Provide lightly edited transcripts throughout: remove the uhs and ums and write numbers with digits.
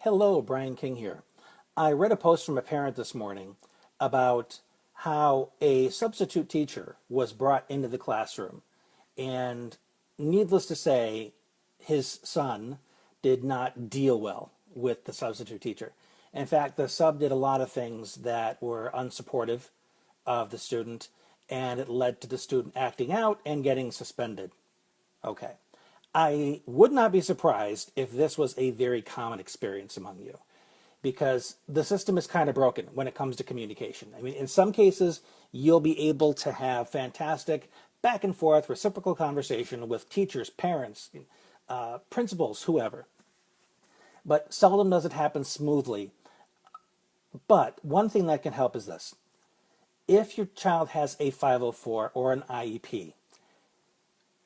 Hello, Brian King here. I read a post from a parent this morning about how a substitute teacher was brought into the classroom, and needless to say, his son did not deal well with the substitute teacher. In fact, the sub did a lot of things that were unsupportive of the student, and it led to the student acting out and getting suspended. Okay. I would not be surprised if this was a very common experience among you, because the system is kind of broken when it comes to communication. I mean, in some cases, you'll be able to have fantastic back and forth reciprocal conversation with teachers, parents, principals, whoever. But seldom does it happen smoothly. But one thing that can help is this. If your child has a 504 or an IEP,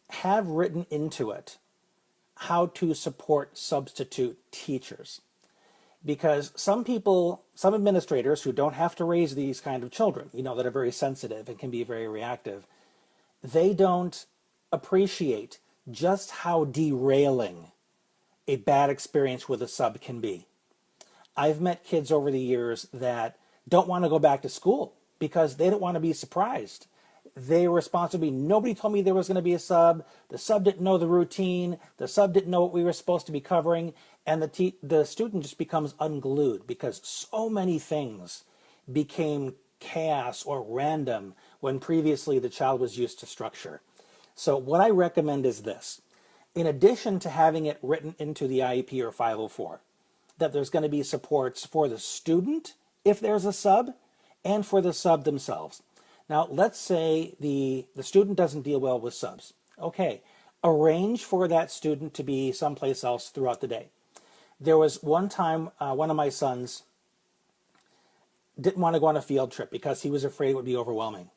have written into it how to support substitute teachers. Because some people, some administrators who don't have to raise these kind of children, that are very sensitive and can be very reactive, they don't appreciate just how derailing a bad experience with a sub can be. I've met kids over the years that don't want to go back to school because they don't want to be surprised. They were responsible. Nobody told me there was going to be a sub. The sub didn't know the routine. The sub didn't know what we were supposed to be covering. And the student just becomes unglued because so many things became chaos or random when previously the child was used to structure. So what I recommend is this. In addition to having it written into the IEP or 504, that there's going to be supports for the student if there's a sub and for the sub themselves. Now, let's say the student doesn't deal well with subs. Okay, arrange for that student to be someplace else throughout the day. There was one time one of my sons didn't want to go on a field trip because he was afraid it would be overwhelming.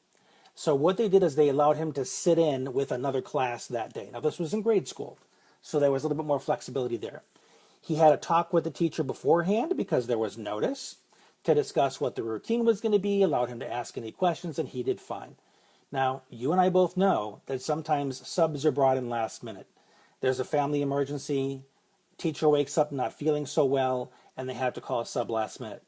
So what they did is they allowed him to sit in with another class that day. Now, this was in grade school, so there was a little bit more flexibility there. He had a talk with the teacher beforehand because there was notice to discuss what the routine was going to be, allowed him to ask any questions, and he did fine. Now, you and I both know that sometimes subs are brought in last minute. There's a family emergency, teacher wakes up not feeling so well, and they have to call a sub last minute.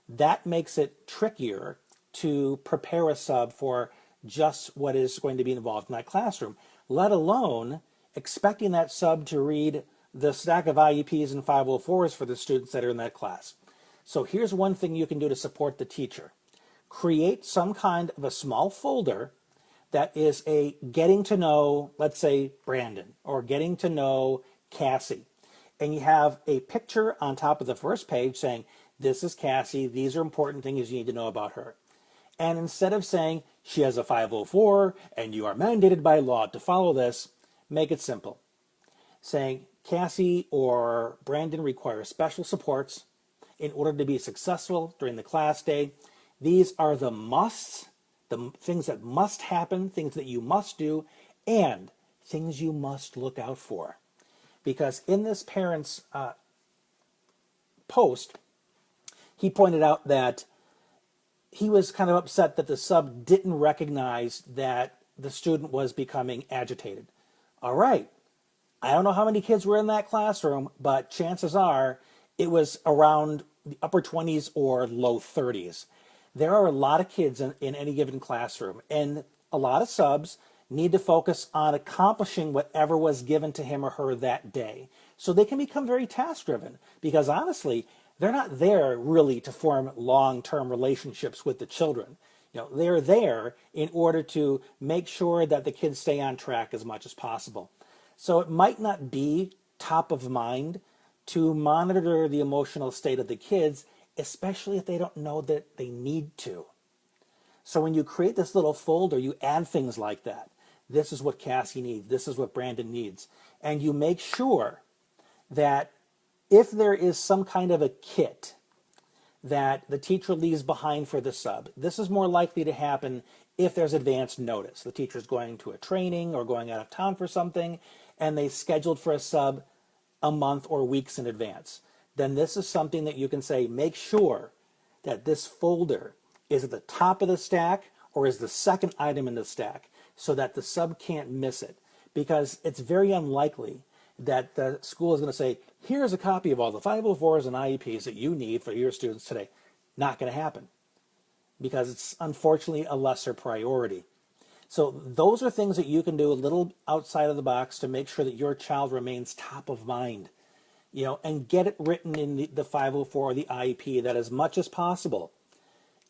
That makes it trickier to prepare a sub for just what is going to be involved in that classroom, let alone expecting that sub to read the stack of IEPs and 504s for the students that are in that class. So here's one thing you can do to support the teacher. Create some kind of a small folder that is a getting to know, let's say, Brandon, or getting to know Cassie. And you have a picture on top of the first page saying, this is Cassie, these are important things you need to know about her. And instead of saying, she has a 504 and you are mandated by law to follow this, make it simple. Saying, Cassie or Brandon require special supports in order to be successful during the class day. These are the musts, the things that must happen, things that you must do, and things you must look out for. Because in this parent's post, he pointed out that he was kind of upset that the sub didn't recognize that the student was becoming agitated. All right, I don't know how many kids were in that classroom, but chances are it was around the upper 20s or low 30s. There are a lot of kids in any given classroom, and a lot of subs need to focus on accomplishing whatever was given to him or her that day. So they can become very task-driven because honestly, they're not there really to form long-term relationships with the children. They're there in order to make sure that the kids stay on track as much as possible. So it might not be top of mind to monitor the emotional state of the kids, especially if they don't know that they need to. So when you create this little folder, you add things like that. This is what Cassie needs. This is what Brandon needs. And you make sure that if there is some kind of a kit that the teacher leaves behind for the sub, this is more likely to happen if there's advance notice. The teacher's going to a training or going out of town for something, and they scheduled for a sub a month or weeks in advance. Then this is something that you can say, make sure that this folder is at the top of the stack or is the second item in the stack so that the sub can't miss it. Because it's very unlikely that the school is going to say, here's a copy of all the 504s and IEPs that you need for your students today. Not going to happen because it's unfortunately a lesser priority. So those are things that you can do a little outside of the box to make sure that your child remains top of mind, and get it written in the 504 or the IEP that as much as possible,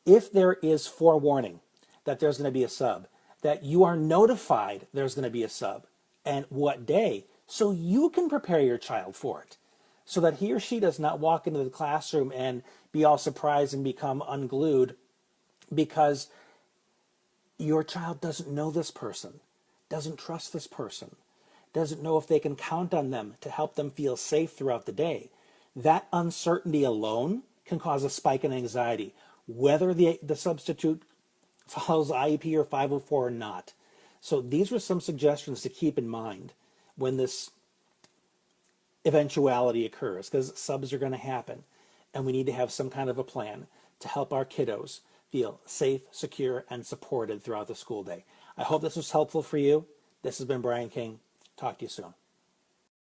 if there is forewarning that there's going to be a sub, that you are notified there's going to be a sub and what day, so you can prepare your child for it, so that he or she does not walk into the classroom and be all surprised and become unglued because your child doesn't know this person, doesn't trust this person, doesn't know if they can count on them to help them feel safe throughout the day. That uncertainty alone can cause a spike in anxiety, whether the substitute follows IEP or 504 or not. So these were some suggestions to keep in mind when this eventuality occurs, because subs are going to happen, and we need to have some kind of a plan to help our kiddos feel safe, secure, and supported throughout the school day. I hope this was helpful for you. This has been Brian King. Talk to you soon.